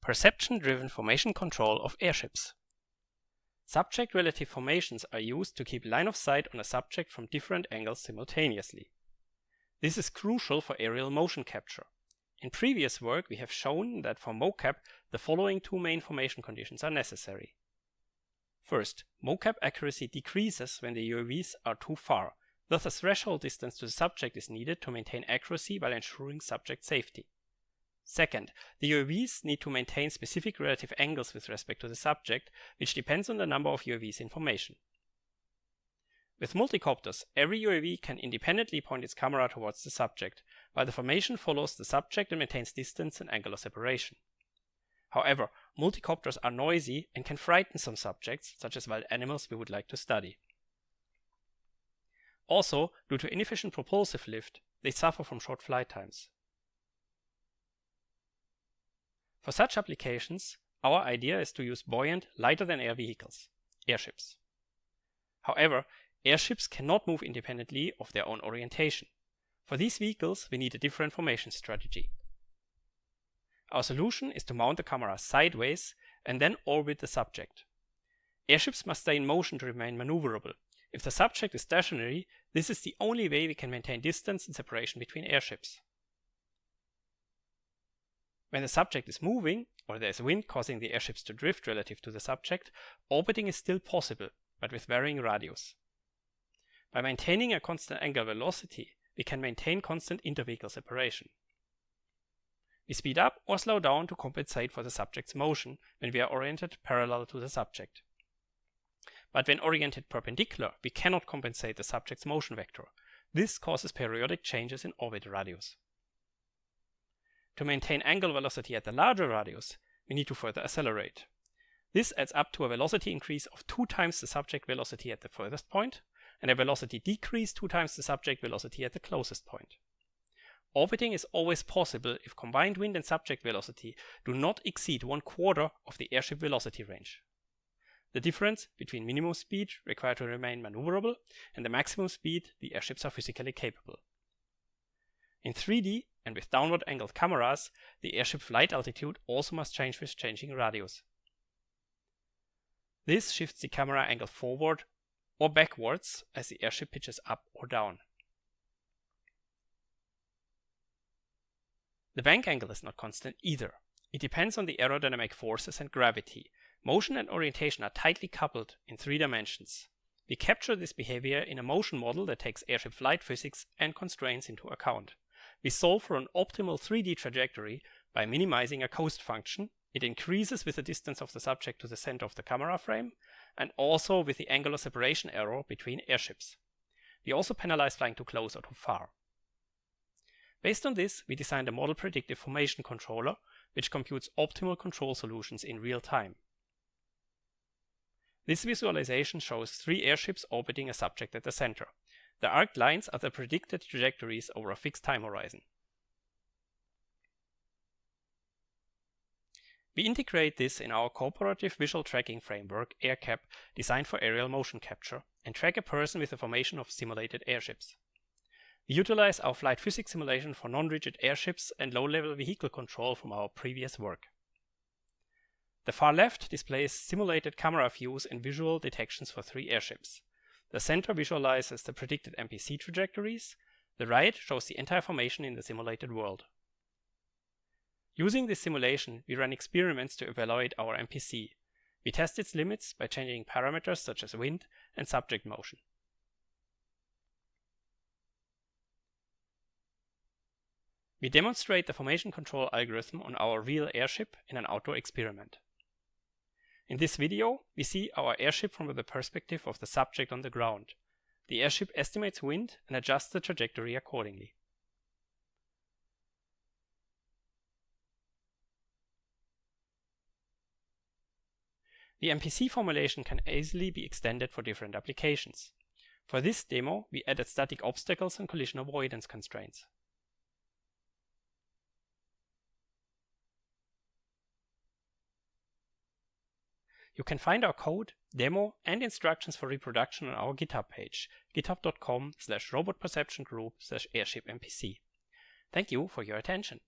Perception-driven formation control of airships. Subject-relative formations are used to keep line of sight on a subject from different angles simultaneously. This is crucial for aerial motion capture. In previous work, we have shown that for mocap, the following two main formation conditions are necessary. First, mocap accuracy decreases when the UAVs are too far, thus a threshold distance to the subject is needed to maintain accuracy while ensuring subject safety. Second, the UAVs need to maintain specific relative angles with respect to the subject, which depends on the number of UAVs in formation. With multicopters, every UAV can independently point its camera towards the subject, while the formation follows the subject and maintains distance and angular separation. However, multicopters are noisy and can frighten some subjects, such as wild animals we would like to study. Also, due to inefficient propulsive lift, they suffer from short flight times. For such applications, our idea is to use buoyant, lighter-than-air vehicles, airships. However, airships cannot move independently of their own orientation. For these vehicles, we need a different formation strategy. Our solution is to mount the camera sideways and then orbit the subject. Airships must stay in motion to remain maneuverable. If the subject is stationary, this is the only way we can maintain distance and separation between airships. When the subject is moving, or there is wind causing the airships to drift relative to the subject, orbiting is still possible, but with varying radius. By maintaining a constant angular velocity, we can maintain constant inter-vehicle separation. We speed up or slow down to compensate for the subject's motion when we are oriented parallel to the subject. But when oriented perpendicular, we cannot compensate the subject's motion vector. This causes periodic changes in orbit radius. To maintain angular velocity at the larger radius, we need to further accelerate. This adds up to a velocity increase of 2 times the subject velocity at the furthest point, and a velocity decrease 2 times the subject velocity at the closest point. Orbiting is always possible if combined wind and subject velocity do not exceed 1/4 of the airship velocity range. The difference between minimum speed required to remain maneuverable and the maximum speed the airships are physically capable. In 3D and with downward angled cameras, the airship flight altitude also must change with changing radius. This shifts the camera angle forward or backwards as the airship pitches up or down. The bank angle is not constant either. It depends on the aerodynamic forces and gravity. Motion and orientation are tightly coupled in 3 dimensions. We capture this behavior in a motion model that takes airship flight physics and constraints into account. We solve for an optimal 3D trajectory by minimizing a coast function. It increases with the distance of the subject to the center of the camera frame, and also with the angular separation error between airships. We also penalize flying too close or too far. Based on this, we designed a model predictive formation controller, which computes optimal control solutions in real time. This visualization shows 3 airships orbiting a subject at the center. The arced lines are the predicted trajectories over a fixed time horizon. We integrate this in our cooperative visual tracking framework, AirCap, designed for aerial motion capture, and track a person with the formation of simulated airships. We utilize our flight physics simulation for non-rigid airships and low-level vehicle control from our previous work. The far left displays simulated camera views and visual detections for 3 airships. The center visualizes the predicted MPC trajectories. The right shows the entire formation in the simulated world. Using this simulation, we ran experiments to evaluate our MPC. We test its limits by changing parameters such as wind and subject motion. We demonstrate the formation control algorithm on our real airship in an outdoor experiment. In this video, we see our airship from the perspective of the subject on the ground. The airship estimates wind and adjusts the trajectory accordingly. The MPC formulation can easily be extended for different applications. For this demo, we added static obstacles and collision avoidance constraints. You can find our code, demo, and instructions for reproduction on our GitHub page, github.com/robotperceptiongroup/airshipmpc. Thank you for your attention.